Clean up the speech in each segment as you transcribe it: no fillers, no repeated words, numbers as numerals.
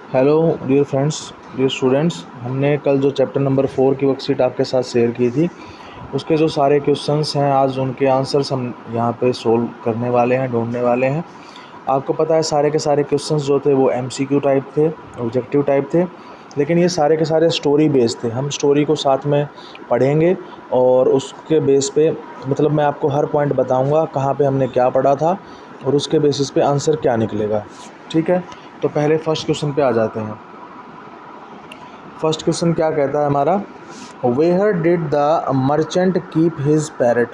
Hello dear friends, dear students. हमने कल जो चैप्टर नंबर 4 की वर्कशीट आपके साथ शेयर की थी, उसके जो सारे क्वेश्चंस हैं आज उनके आंसर्स हम यहाँ पे सोल्व करने वाले हैं, ढूंढने वाले हैं। आपको पता है सारे के सारे क्वेश्चंस जो थे वो एमसीक्यू टाइप थे, ऑब्जेक्टिव टाइप थे, लेकिन ये सारे के सारे स्टोरी बेस्ड थे। हम स्टोरी को साथ में पढ़ेंगे और उसके बेस पे मतलब मैं आपको हर पॉइंट बताऊँगा कहाँ पे हमने क्या पढ़ा था और उसके बेसिस पे आंसर क्या निकलेगा। ठीक है, तो पहले फर्स्ट क्वेश्चन पे आ जाते हैं। फर्स्ट क्वेश्चन क्या कहता है हमारा, where did the merchant keep his parrot.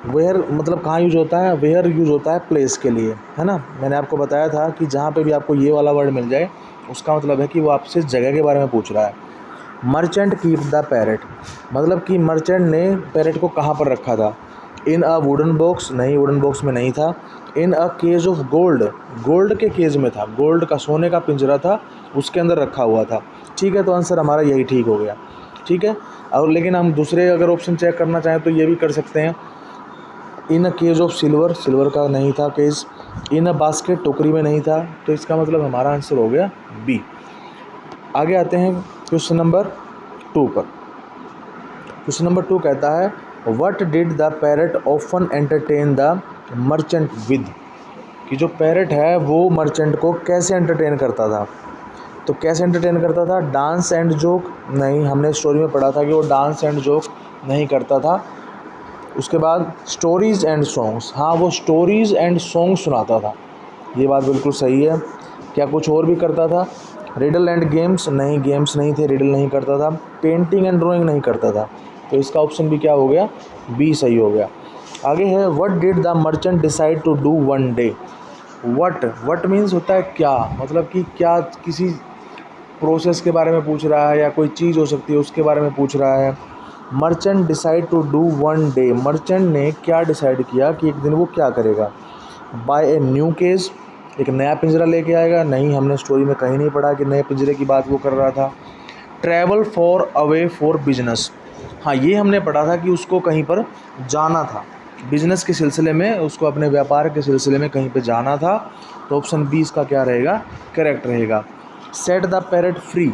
Where मतलब कहाँ यूज होता है, वेयर यूज होता है प्लेस के लिए, है ना। मैंने आपको बताया था कि जहाँ पे भी आपको ये वाला वर्ड मिल जाए उसका मतलब है कि वो आपसे जगह के बारे में पूछ रहा है। मर्चेंट कीप द पैरट मतलब कि मर्चेंट ने पैरट को कहाँ पर रखा था। इन अ वुडन बॉक्स, नहीं वुडन बॉक्स में नहीं था। In a cage of gold, gold के केज में था, गोल्ड का सोने का पिंजरा था, उसके अंदर रखा हुआ था। ठीक है, तो आंसर हमारा यही ठीक हो गया। ठीक है, और लेकिन हम दूसरे अगर ऑप्शन चेक करना चाहें तो ये भी कर सकते हैं। In a cage of silver, silver का नहीं था केज। इन अ बास्केट, टोकरी में नहीं था, तो इसका मतलब हमारा आंसर हो गया बी। आगे आते हैं क्वेश्चन नंबर 2 पर। क्वेश्चन नंबर 2 कहता है, what did the parrot often entertain the merchant with. कि जो पैरट है वो मर्चेंट को कैसे एंटरटेन करता था। तो कैसे एंटरटेन करता था, डांस एंड जोक, नहीं हमने स्टोरी में पढ़ा था कि वो डांस एंड जोक नहीं करता था। उसके बाद स्टोरीज़ एंड सॉन्ग्स, हाँ वो स्टोरीज़ एंड सॉन्ग सुनाता था, ये बात बिल्कुल सही है। क्या कुछ और भी करता था। रिडल एंड गेम्स, नहीं गेम्स नहीं थे, रिडल नहीं करता था। पेंटिंग एंड ड्राइंग नहीं करता था, तो इसका ऑप्शन भी क्या हो गया, बी सही हो गया। आगे है, what did the merchant decide to do one day. What means होता है क्या, मतलब कि क्या किसी प्रोसेस के बारे में पूछ रहा है या कोई चीज़ हो सकती है उसके बारे में पूछ रहा है। Merchant decide to do one day, merchant ने क्या डिसाइड किया कि एक दिन वो क्या करेगा। बाय ए न्यू केज, एक नया पिंजरा लेके आएगा, नहीं हमने स्टोरी में कहीं नहीं पढ़ा कि नए पिंजरे की बात वो कर रहा था। Travel for away for business, हाँ ये हमने पढ़ा था कि उसको कहीं पर जाना था, बिजनेस के सिलसिले में, उसको अपने व्यापार के सिलसिले में कहीं पे जाना था, तो ऑप्शन बी इसका क्या रहेगा, करेक्ट रहेगा। सेट द पैरट फ्री,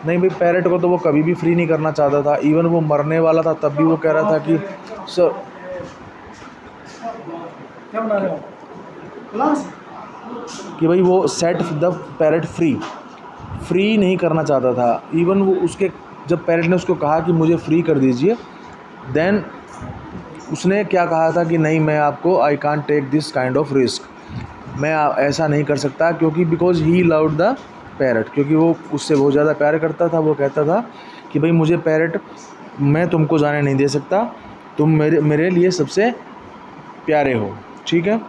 नहीं भाई पैरट को तो वो कभी भी फ्री नहीं करना चाहता था, इवन वो मरने वाला था तब भी वो कह रहा था कि सर क्या बना रहे हो क्लास। कि भाई वो set the parrot free, free नहीं करना चाहता था। इवन वो उसके जब पैरट ने उसको कहा कि मुझे फ्री कर दीजिए, देन उसने क्या कहा था कि नहीं मैं आपको I can't take this kind of risk, मैं ऐसा नहीं कर सकता, क्योंकि because he loved the parrot, क्योंकि वो उससे बहुत ज़्यादा प्यार करता था। वो कहता था कि भाई मुझे पैरट, मैं तुमको जाने नहीं दे सकता, तुम मेरे मेरे लिए सबसे प्यारे हो। ठीक है,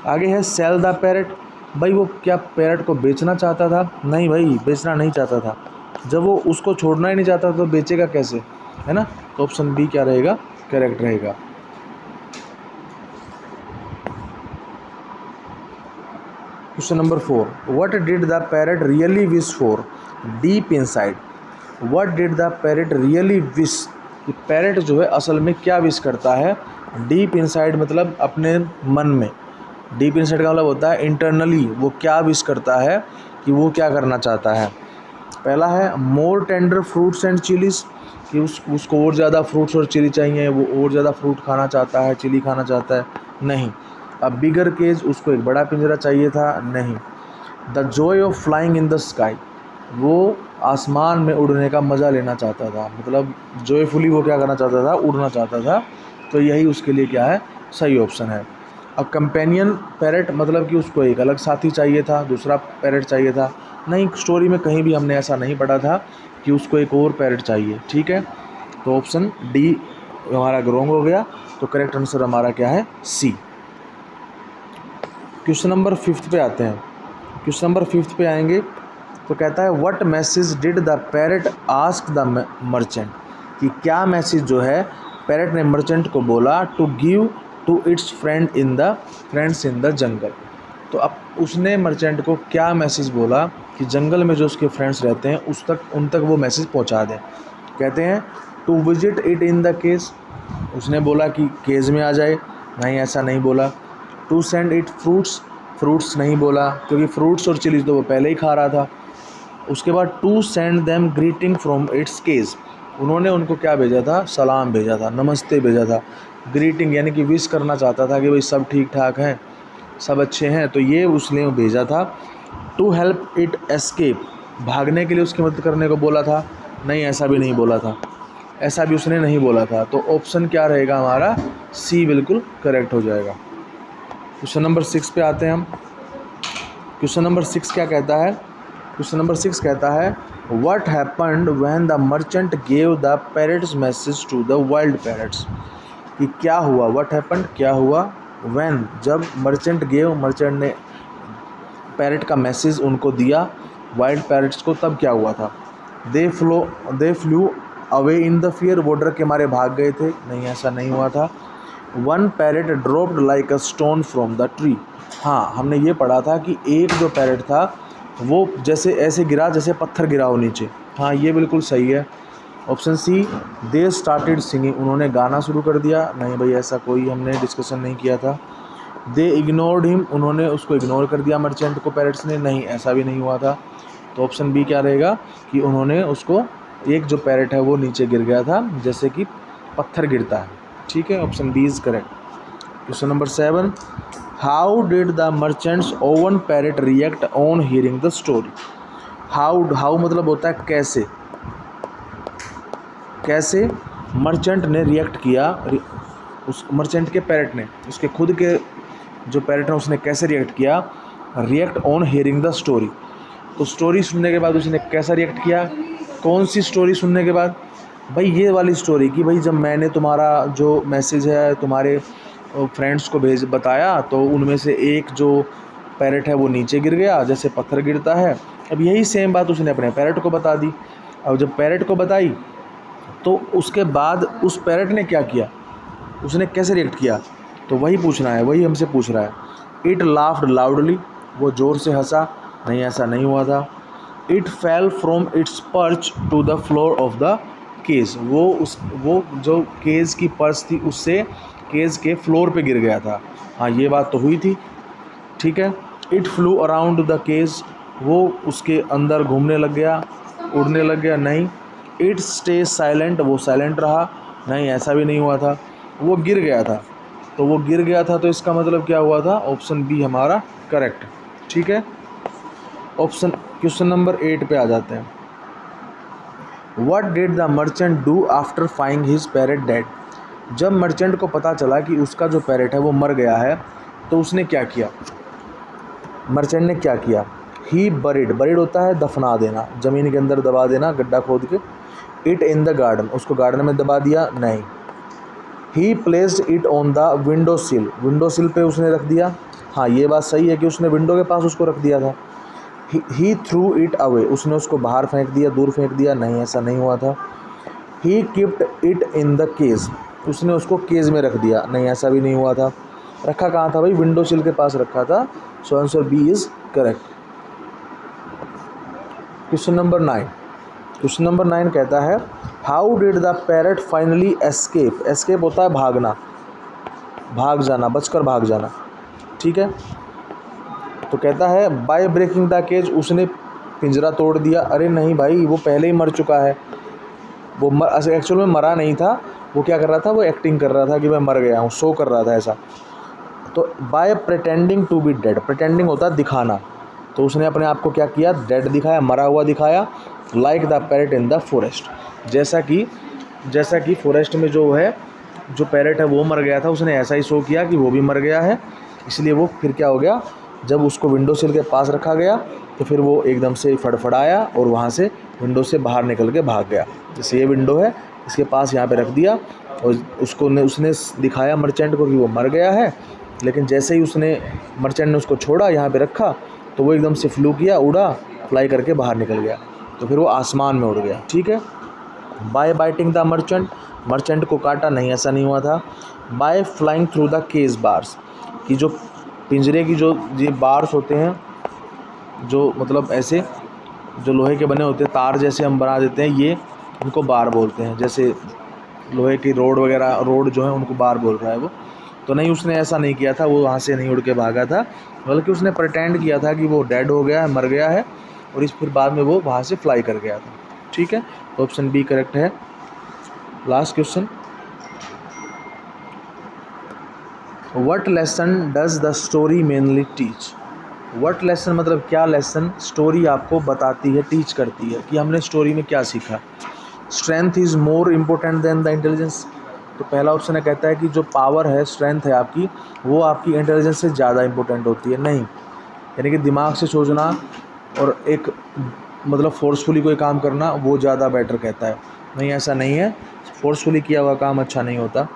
आगे है सेल द पैरट, भाई वो क्या पैरट को बेचना चाहता था, नहीं भाई बेचना नहीं चाहता था, जब वो उसको छोड़ना ही नहीं चाहता तो बेचेगा कैसे, है ना। तो ऑप्शन बी क्या रहेगा, करेक्ट रहेगा। Question number 4, what did the parrot really wish for deep inside. What did the parrot really wish, कि पैरट जो है असल में क्या विश करता है। डीप इनसाइड मतलब अपने मन में, डीप इनसाइड का मतलब होता है इंटरनली वो क्या विश करता है, कि वो क्या करना चाहता है। पहला है मोर टेंडर फ्रूट्स एंड चिलीज़, कि उसको और ज़्यादा फ्रूट्स और चिली चाहिए, वो और ज़्यादा फ्रूट खाना चाहता है, चिली खाना चाहता है, नहीं। अब बिगर केज, उसको एक बड़ा पिंजरा चाहिए था, नहीं। The Joy of flying in the sky, वो आसमान में उड़ने का मज़ा लेना चाहता था, मतलब जॉयफुली वो क्या करना चाहता था, उड़ना चाहता था, तो यही उसके लिए क्या है, सही ऑप्शन है। अब कंपेनियन पैरट मतलब कि उसको एक अलग साथी चाहिए था, दूसरा पैरट चाहिए था, नहीं स्टोरी में कहीं भी हमने ऐसा नहीं पढ़ा था कि उसको एक और पैरट चाहिए। ठीक है, तो ऑप्शन डी हमारा रॉन्ग हो गया, तो करेक्ट आंसर हमारा क्या है, सी। क्वेश्चन नंबर 5 पे आते हैं। क्वेश्चन नंबर 5 पे आएंगे तो कहता है, what message did the parrot ask the merchant, कि क्या मैसेज जो है पैरट ने मर्चेंट को बोला, to give to its friends in the jungle. तो अब उसने मर्चेंट को क्या मैसेज बोला कि जंगल में जो उसके फ्रेंड्स रहते हैं उन तक वो मैसेज पहुंचा दें। कहते हैं to visit it in the cage, उसने बोला कि केज में आ जाए, नहीं ऐसा नहीं बोला। To send it fruits, fruits नहीं बोला, क्योंकि फ्रूट्स और चिलीज तो वो पहले ही खा रहा था। उसके बाद to send them greeting from its case, उन्होंने उनको क्या भेजा था, सलाम भेजा था, नमस्ते भेजा था। ग्रीटिंग यानी कि विश करना चाहता था कि भाई सब ठीक ठाक हैं, सब अच्छे हैं, तो ये उसने भेजा था। टू हेल्प इट एस्केप, भागने के लिए उसकी मदद करने को बोला था, नहीं ऐसा भी नहीं बोला था, ऐसा भी उसने नहीं बोला था। तो ऑप्शन क्या रहेगा हमारा, सी बिल्कुल करेक्ट हो जाएगा। क्वेश्चन नंबर 6 पे आते हैं हम। क्वेश्चन नंबर 6 क्या कहता है, क्वेश्चन नंबर 6 कहता है what happened when the merchant gave the parrots message to the wild parrots, कि क्या हुआ, व्हाट हैपन्ड क्या हुआ, व्हेन जब मर्चेंट गेव, मर्चेंट ने पैरट का मैसेज उनको दिया वाइल्ड पैरट्स को, तब क्या हुआ था। They flew away in the fear, वो डर के मारे भाग गए थे, नहीं ऐसा नहीं हुआ था। One parrot dropped like a stone from the tree, हाँ हमने ये पढ़ा था कि एक जो पैरट था वो जैसे ऐसे गिरा जैसे पत्थर गिरा हो नीचे, हाँ ये बिल्कुल सही है। Option C, they started singing, उन्होंने गाना शुरू कर दिया, नहीं भाई ऐसा कोई हमने डिस्कशन नहीं किया था। दे इग्नोर्ड हिम, उन्होंने उसको इग्नोर कर दिया मर्चेंट को पैरट्स ने, नहीं ऐसा भी नहीं हुआ था। तो ऑप्शन बी क्या रहेगा कि उन्होंने उसको, एक जो पैरट है वो नीचे गिर गया था जैसे कि पत्थर गिरता है, ठीक है, option B is correct. Question number 7, how did the merchants own parrot react on hearing the story. How मतलब होता है कैसे, कैसे मर्चेंट ने रिएक्ट किया, उस मर्चेंट के पैरट ने, उसके खुद के जो पैरट है उसने कैसे रिएक्ट किया, react on hearing the story. तो स्टोरी सुनने के बाद उसने कैसा रिएक्ट किया, कौन सी स्टोरी सुनने के बाद, भाई ये वाली स्टोरी कि भाई जब मैंने तुम्हारा जो मैसेज है तुम्हारे फ्रेंड्स को बताया तो उनमें से एक जो पैरट है वो नीचे गिर गया जैसे पत्थर गिरता है। अब यही सेम बात उसने अपने पैरट को बता दी। अब जब पैरट को बताई तो उसके बाद उस पैरट ने क्या किया, उसने कैसे रिएक्ट किया, तो वही पूछना है, वही हमसे पूछ रहा है। इट लाफ्ड लाउडली, वो ज़ोर से हंसा, नहीं ऐसा नहीं हुआ था। It fell from its perch to the floor of the cage, वो जो केज की पर्च थी उससे केज के फ्लोर पे गिर गया था, हाँ ये बात तो हुई थी, ठीक है। It flew around the cage, वो उसके अंदर घूमने लग गया, उड़ने लग गया, नहीं। इट स्टे साइलेंट, वो साइलेंट रहा, नहीं ऐसा भी नहीं हुआ था। वो गिर गया था, तो वो गिर गया था तो इसका मतलब क्या हुआ था, ऑप्शन बी हमारा करेक्ट, ठीक है। क्वेश्चन नंबर 8 पे आ जाते हैं। What did the merchant do after finding his parrot dead, जब मर्चेंट को पता चला कि उसका जो पैरट है वो मर गया है तो उसने क्या किया, मर्चेंट ने क्या किया। ही बरिड होता है दफना देना, ज़मीन के अंदर दबा देना, गड्ढा खोद के। इट इन द गार्डन, उसको गार्डन में दबा दिया, नहीं। ही placed it on the window सिल पे उसने रख दिया, हाँ ये बात सही है कि उसने विंडो के पास उसको रख दिया था। ही थ्रू इट अवे, उसने उसको बाहर फेंक दिया, दूर फेंक दिया, नहीं ऐसा नहीं हुआ था। He keeped it in the cage, उसने उसको केज में रख दिया, नहीं ऐसा भी नहीं हुआ था। रखा कहाँ था भाई, विंडो सिल के पास रखा था, so answer B is correct. Question number 9 कहता है how did the parrot finally escape, escape होता है भागना, भाग जाना, बचकर भाग जाना, ठीक है। तो कहता है बाय ब्रेकिंग द केज, उसने पिंजरा तोड़ दिया, अरे नहीं भाई वो पहले ही मर चुका है, वो एक्चुअल में मरा नहीं था, वो क्या कर रहा था, वो एक्टिंग कर रहा था कि मैं मर गया हूँ, शो कर रहा था ऐसा। तो by pretending to be dead, pretending होता है दिखाना, तो उसने अपने आप को क्या किया, डेड दिखाया, मरा हुआ दिखाया। Like the parrot in the forest, जैसा कि फॉरेस्ट में जो है जो पैरट है वो मर गया था, उसने ऐसा ही शो किया कि वो भी मर गया है, इसलिए वो फिर क्या हो गया, जब उसको विंडो सिल के पास रखा गया तो फिर वो एकदम से फड़फड़ाया और वहाँ से विंडो से बाहर निकल के भाग गया। जैसे ये विंडो है, इसके पास यहाँ पे रख दिया और उसने दिखाया मर्चेंट को कि वो मर गया है, लेकिन जैसे ही मर्चेंट ने उसको छोड़ा, यहाँ पे रखा, तो वो एकदम से फ्लू किया, उड़ा, फ्लाई करके बाहर निकल गया, तो फिर वो आसमान में उड़ गया, ठीक है। बाय बाइटिंग द मर्चेंट को काटा, नहीं ऐसा नहीं हुआ था। By flying through the cage bars, कि जो पिंजरे की जो ये बार्स होते हैं, जो मतलब ऐसे जो लोहे के बने होते हैं, तार जैसे हम बना देते हैं, ये उनको बार बोलते हैं, जैसे लोहे की रोड जो है उनको बार बोल रहा है वो। तो नहीं, उसने ऐसा नहीं किया था, वो वहाँ से नहीं उड़ के भागा था, बल्कि उसने प्रिटेंड किया था कि वो डेड हो गया है, मर गया है, और इस फिर बाद में वो वहाँ से फ्लाई कर गया था। ठीक है, तो ऑप्शन बी करेक्ट है। Last question, what lesson does the story mainly teach. What lesson मतलब क्या लेसन स्टोरी आपको बताती है, टीच करती है, कि हमने स्टोरी में क्या सीखा। Strength is more important then the intelligence. तो पहला ऑप्शन है, कहता है कि जो पावर है, स्ट्रेंथ है आपकी, वो आपकी इंटेलिजेंस से ज़्यादा इंपॉर्टेंट होती है। नहीं, यानी कि दिमाग से सोचना और एक मतलब फोर्सफुली कोई काम करना वो ज़्यादा बेटर कहता है। नहीं, ऐसा नहीं है, फोर्सफुली किया हुआ काम अच्छा नहीं होता।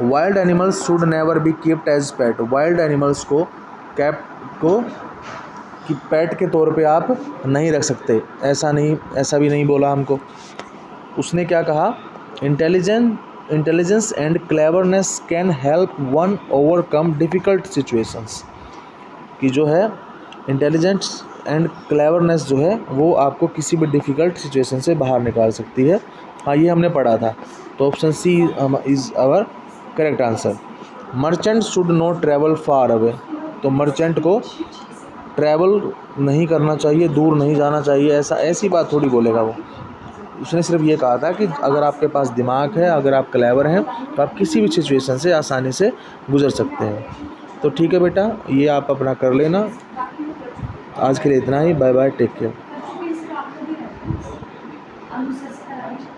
Wild animals should never be keeped as pet. Wild animals को कि पेट के तौर पे आप नहीं रख सकते, ऐसा भी नहीं बोला हमको। उसने क्या कहा, intelligence and cleverness can help one overcome difficult situations. कि जो है इंटेलिजेंस एंड क्लेवरनेस जो है वो आपको किसी भी डिफ़िकल्ट सिचुएशन से बाहर निकाल सकती है। हाँ, ये हमने पढ़ा था। तो option C is our correct answer. Merchant should not travel far away. तो मर्चेंट को ट्रैवल नहीं करना चाहिए, दूर नहीं जाना चाहिए, ऐसी बात थोड़ी बोलेगा वो। उसने सिर्फ ये कहा था कि अगर आपके पास दिमाग है, अगर आप क्लेवर हैं, तो आप किसी भी सिचुएशन से आसानी से गुजर सकते हैं। तो ठीक है बेटा, ये आप अपना कर लेना। आज के लिए इतना ही। Bye bye, take care.